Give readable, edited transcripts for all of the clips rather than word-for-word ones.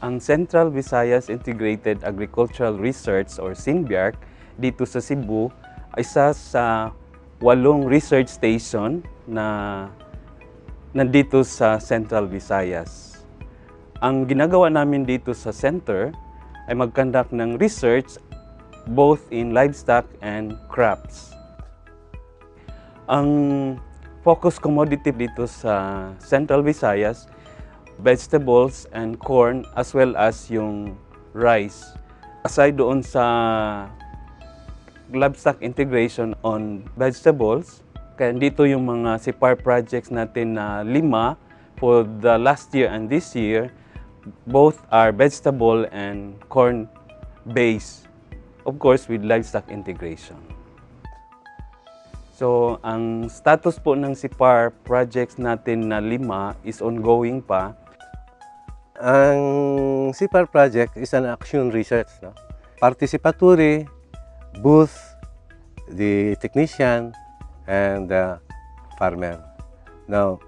Ang Central Visayas Integrated Agricultural Research or CINVIARC dito sa Cebu ay isa sa 8 research station na nandito sa Central Visayas. Ang ginagawa namin dito sa center ay mag-conduct ng research both in livestock and crops. Ang focus commodity dito sa Central Visayas, vegetables and corn as well as yung rice. Aside doon sa livestock integration on vegetables, kaya dito yung mga CIPAR projects natin na 5 for the last year and this year, both are vegetable and corn based, of course with livestock integration. So, ang status po ng CIPAR projects natin na 5 is ongoing pa. Ang CIPAR project is an action research, no? Participatory, both the technician and the farmer. Now,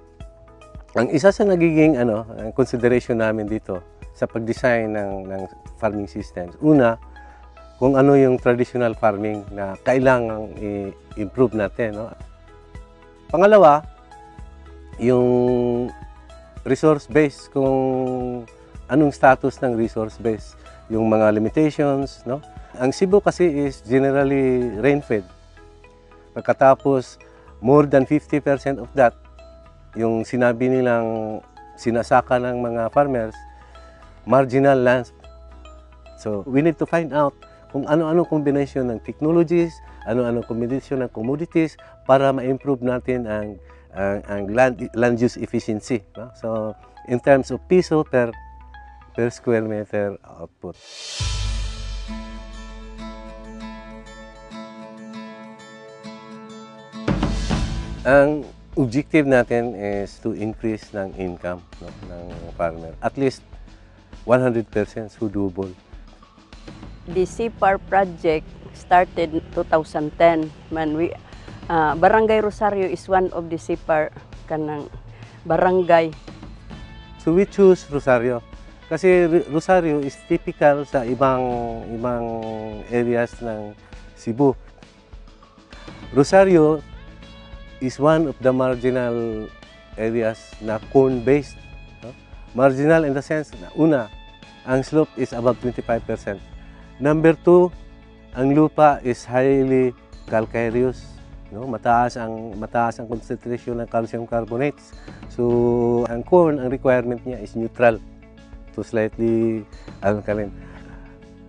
ang isa sa nagiging ang consideration namin dito sa pag-design ng farming systems, una, kung ano yung traditional farming na kailangang i-improve natin, no? Pangalawa, yung resource base, kung anong status ng resource base, yung mga limitations, no? Ang Cebu kasi is generally rain-fed. Pagkatapos, more than 50% of that, yung sinabi nilang sinasaka ng mga farmers, marginal lands. So, we need to find out kung ano-ano combination ng technologies, ano-ano combination ng commodities para ma-improve natin ang land use efficiency, no? So, in terms of piso per square meter output. Ang objective natin is to increase ng income, no, ng farmer. At least 100% double. The CIPAR project started in 2010 when Barangay Rosario is one of the CIPAR kanang barangay. So we choose Rosario kasi Rosario is typical sa ibang areas ng Cebu. Rosario is one of the marginal areas na corn-based. No? Marginal in the sense na una, ang slope is above 25%. Number 2, ang lupa is highly calcareous. No, mataas ang concentration ng calcium carbonates. So, ang corn, ang requirement niya is neutral to slightly alkaline.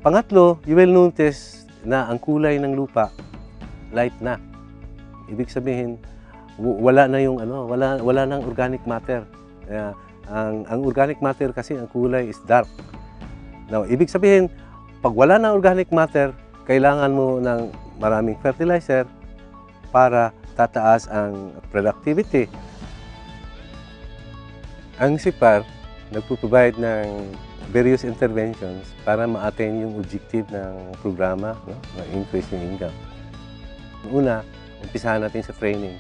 Pangatlo, you will notice na ang kulay ng lupa light na. Ibig sabihin, wala na yung wala nang organic matter. Ang organic matter kasi ang kulay is dark. Now, ibig sabihin, pag wala na organic matter, kailangan mo ng maraming fertilizer para tataas ang productivity. Ang CIPAR nagpo-provide ng various interventions para ma-attain yung objective ng programa, no? Ma-increase yung income. Una, umpisahan natin sa training.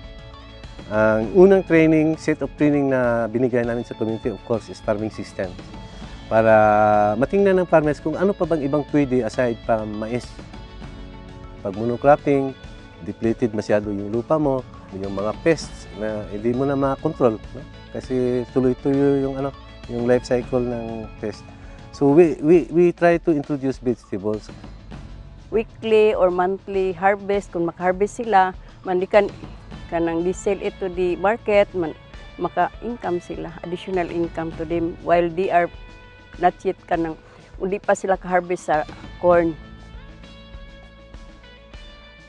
Ang unang training, set of training na binigay namin sa community, of course, is farming systems. Para matingnan ng farmers kung ano pa bang ibang pwede aside from mais. Pag monocropping, depleted masyado yung lupa mo, yung mga pests na hindi mo na ma-control, no? Kasi tuloy-tuloy yung life cycle ng pest. So we try to introduce vegetables. Weekly or monthly harvest, kung maka-harvest sila, mandikan kanang di-sell it to the market, maka-income sila, additional income to them while they are not yet kanang hindi pa sila ka-harvest sa corn.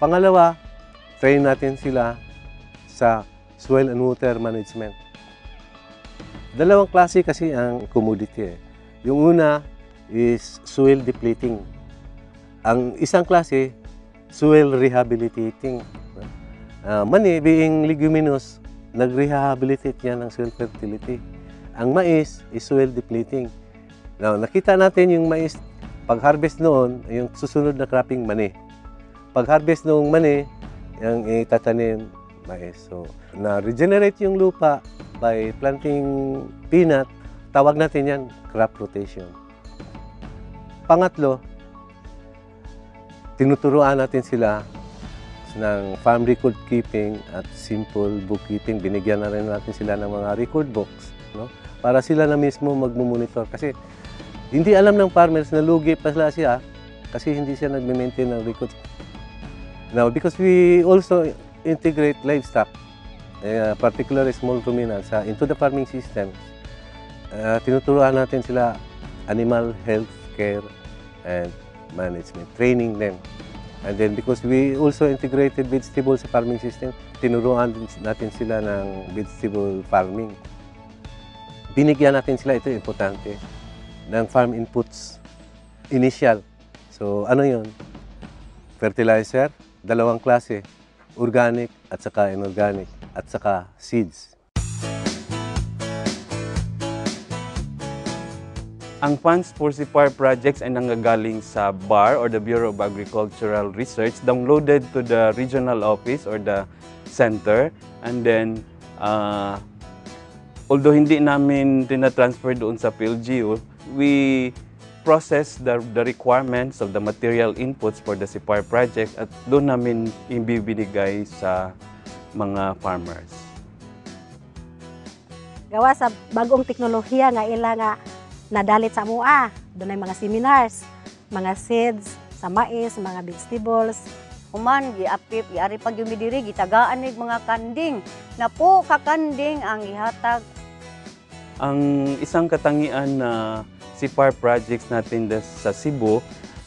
Pangalawa, train natin sila sa soil and water management. Dalawang klase kasi ang commodity. Yung una is soil depleting. Ang isang klase, soil rehabilitating. Mani, being leguminous, nag-rehabilitate yan ng soil fertility. Ang mais is soil depleting. Now, nakita natin yung mais, pag-harvest noon, yung susunod na cropping mani. Pag-harvest ng mani, yung itatanim mais. So, na-regenerate yung lupa by planting peanut, tawag natin yan crop rotation. pangatlo, tinuturuan natin sila ng farm record keeping at simple bookkeeping. Binigyan na rin natin sila ng mga record books, no? Para sila na mismo magmumonitor. Kasi hindi alam ng farmers na lugi pa siya kasi hindi siya nag-maintain ng record. Now, because we also integrate livestock, particularly small ruminants, into the farming system, tinuturuan natin sila animal health care and management, training them. And then because we also integrated vegetables sa farming system, tinuruan natin sila ng vegetable farming. Binigyan natin sila, ito importante, ng farm inputs initial. So ano yun? Fertilizer, dalawang klase, organic at saka inorganic, at saka seeds. Ang funds for CPAR projects ay nanggagaling sa BAR or the Bureau of Agricultural Research, downloaded to the regional office or the center, and then although hindi namin tina-transfer doon sa PLGU, we process the requirements of the material inputs for the CPAR project at doon namin ibibigay sa mga farmers. Gawa sa bagong teknolohiya nga ila nga nadalit sa mua. Doon ay mga seminars, mga seeds, sa mais, mga vegetables. Human, giapip, giari pag yumidiri, gitagaan nig mga kanding. Na po kakanding ang ihatag. Ang isang katangian na CPAR projects natin sa Cebu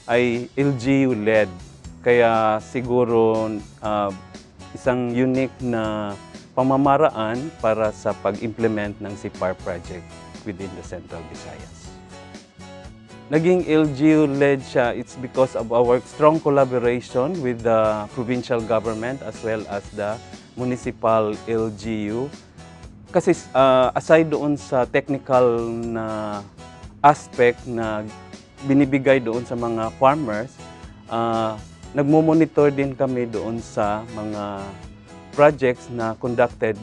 ay LGU-led. Kaya siguro isang unique na pamamaraan para sa pag-implement ng CPAR project within the Central Visayas. Naging LGU-led siya, it's because of our strong collaboration with the provincial government as well as the municipal LGU. Kasi aside doon sa technical na aspect na binibigay doon sa mga farmers, nagmo-monitor din kami doon sa mga projects na conducted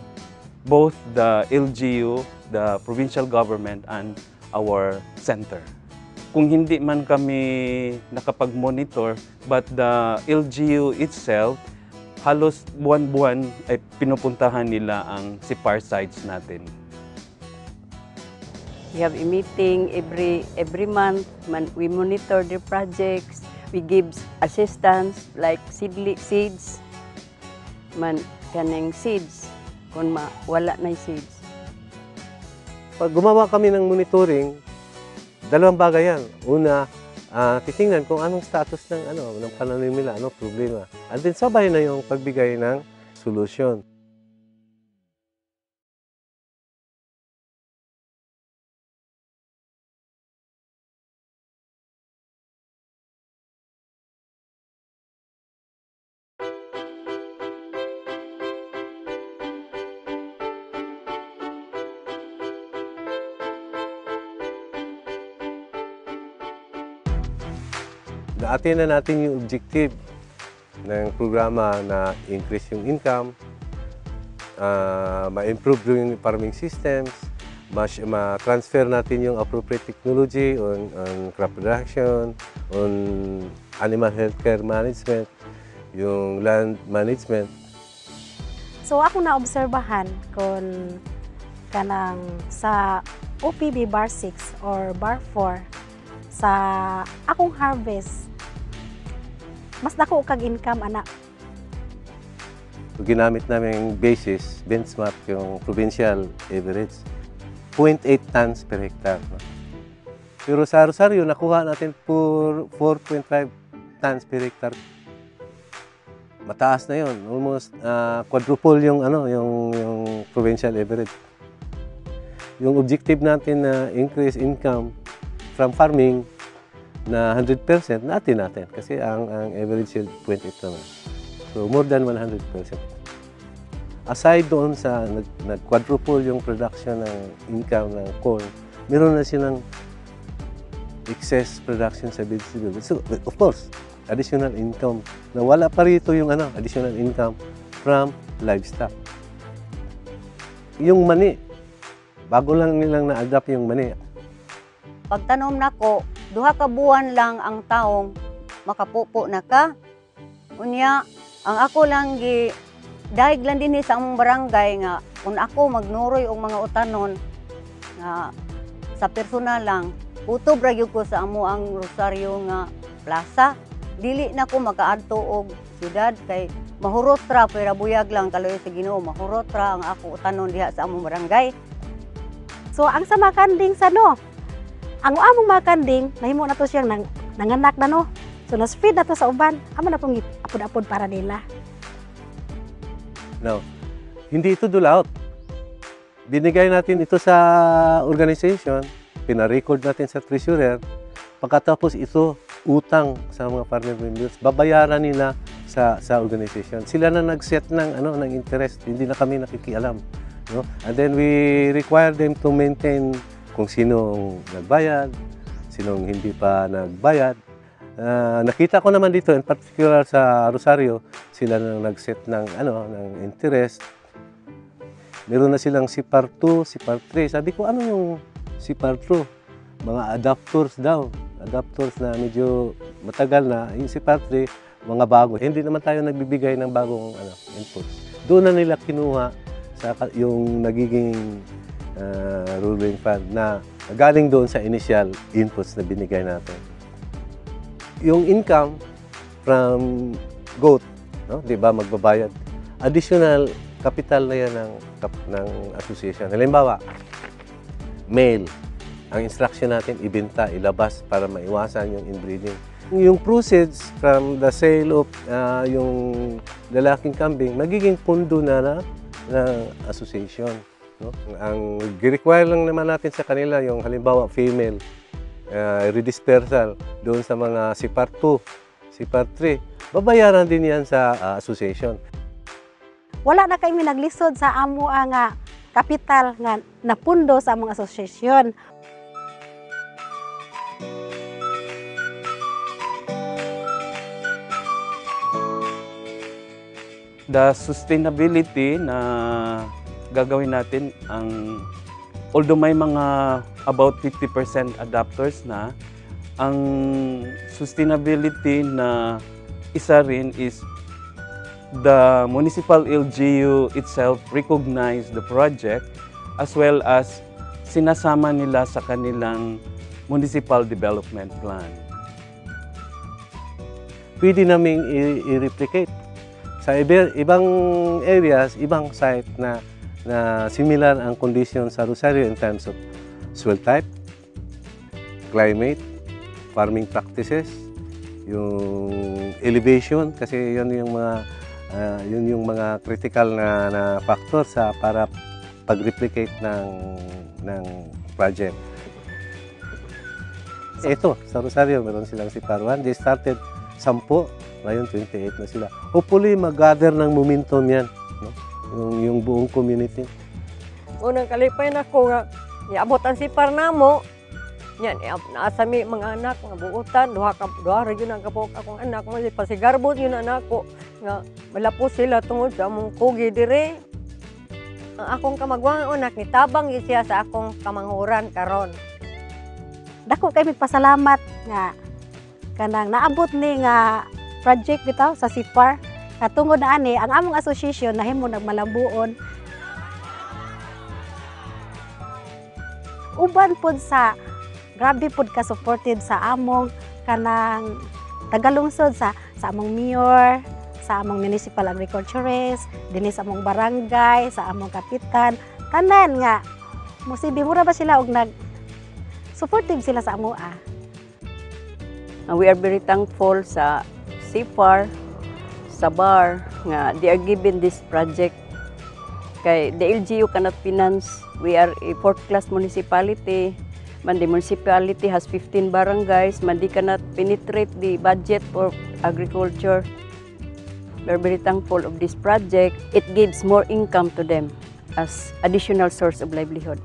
both the LGU, the provincial government, and our center. Kung hindi man kami nakapag-monitor, but the LGU itself, halos buwan-buwan ay pinupuntahan nila ang CPAR sites natin. We have a meeting every month. We monitor their projects. We give assistance like seeds, kaneng seeds kung wala na seeds. Pag gumawa kami ng monitoring, dalawang bagay yan. Una, titingnan kung anong status ng pananim nila, anong problema. And then sabay na yung pagbigay ng solusyon. Naatin na natin yung objective ng programa na increase yung income, ma-improve yung farming systems, ma-transfer natin yung appropriate technology on crop production, on animal healthcare management, yung land management. So ako na-obserbahan kung kanang sa OPB Bar 6 or Bar 4 sa akong harvest, mas dako kag income ana. So, ginamit namin basis, benchmark yung provincial average, 0.8 tons per hectare. No? Pero sa Rosario, nakuha natin for 4.5 tons per hectare. Mataas na yun, almost quadruple yung provincial average. Yung objective natin na increase income from farming na 100% natin kasi ang average yield 28 naman. So more than 100%. Aside doon sa nag-quadruple yung production ng income ng corn, meron na silang excess production sa vegetables. So of course, additional income. Nawala pa rito yung additional income from livestock. Yung mani, bago lang nilang na-adapt yung mani. Pagtanom nako, duha ka buwan lang ang taong makapupo na ka. Unya, ang ako lang dahig lang din sa among barangay nga kung ako magnuroy og mga utanon nga sa personal lang, kutob ra gyud ko sa amo ang Rosario nga plaza. Dili na ko makaadto og syudad kay mahurot ra pero buyag lang kaloy sa Ginoo, mahurot ra ang ako utanon diha sa among barangay. So ang sa mga kanding sa no, ang among mga kanding nahimo na to siyang nanganak na no. So na-spread na to sa uban, amo na pong apod-apod para nila. No, hindi ito dole out. Binigay natin ito sa organization, pina-record natin sa treasurer, pagkatapos ito utang sa mga partner members, babayaran nila sa organization. Sila na nag-set ng interest, hindi na kami nakikialam, no? And then we require them to maintain kung sinong nagbayad, sinong hindi pa nagbayad. Nakita ko naman dito, in particular sa Rosario, sila na nag-set ng interest. Meron na silang CPAR 2, CPAR 3. Sabi ko, ano yung CPAR 2? Mga adapters daw. Adapters na medyo matagal na. Yung CPAR 3, mga bago. Hindi naman tayo nagbibigay ng bagong inputs. Doon na nila kinuha sa yung nagiging ruling fund na galing doon sa initial inputs na binigay natin. Yung income from goat, no? 'Di ba, magbabayad. Additional capital na yan ng association. Halimbawa, male. Ang instruction natin, ibenta, ilabas para maiwasan yung inbreeding. Yung proceeds from the sale of yung lalaking kambing, magiging pundo na ng association. No? Ang require lang naman natin sa kanila, yung halimbawa female, redispersal doon sa mga CPAR 2, CPAR 3, babayaran din yan sa association. Wala na kami naglisod sa amo nga kapital nga napundo sa among association. The sustainability na gagawin natin, although may mga about 50% adapters na, ang sustainability na isa rin is the municipal LGU itself recognize the project as well as sinasama nila sa kanilang municipal development plan. Pwede naming i-replicate sa ibang areas, ibang site na similar ang condition sa Rosario in terms of soil type, climate, farming practices, yung elevation, kasi yun yung mga critical na factor para pag-replicate ng project. Ito, sa Rosario, meron silang CPAR 1. They started 10, ngayon 28 na sila. Hopefully, mag-gather ng momentum yan, no? Yung buong community. Unang kalipay na ko nga, iabot ang CPAR namo. Yan, naasami mga anak, mga buutan, duha rin yun ang kapok akong anak, pasigarbot yun anak ko, nga malapos sila tungod sa among kugi dire. Ang akong kamagwang anak, nitabang yun siya sa akong kamanghuran karon. Dako kay magpasalamat nga kanang naabot ni nga project bitaw sa CPAR. Katungod na ani ang among association nahimo nagmalambuon. Uban pod sa grabe pod ka supported sa among kanang tagalungsod sa among mayor, sa among municipal agriculturist, dinhi sa among barangay, sa among kapitan, tanan nga musibi mura ba sila og supportive sila sa amoa. We are very thankful sa CPAR, sa BAR, nga they are given this project. Kay the LGU cannot finance. We are a 4th class municipality. Man, the municipality has 15 barangays. Man, they cannot penetrate the budget for agriculture. We are very thankful of this project. It gives more income to them as additional source of livelihood.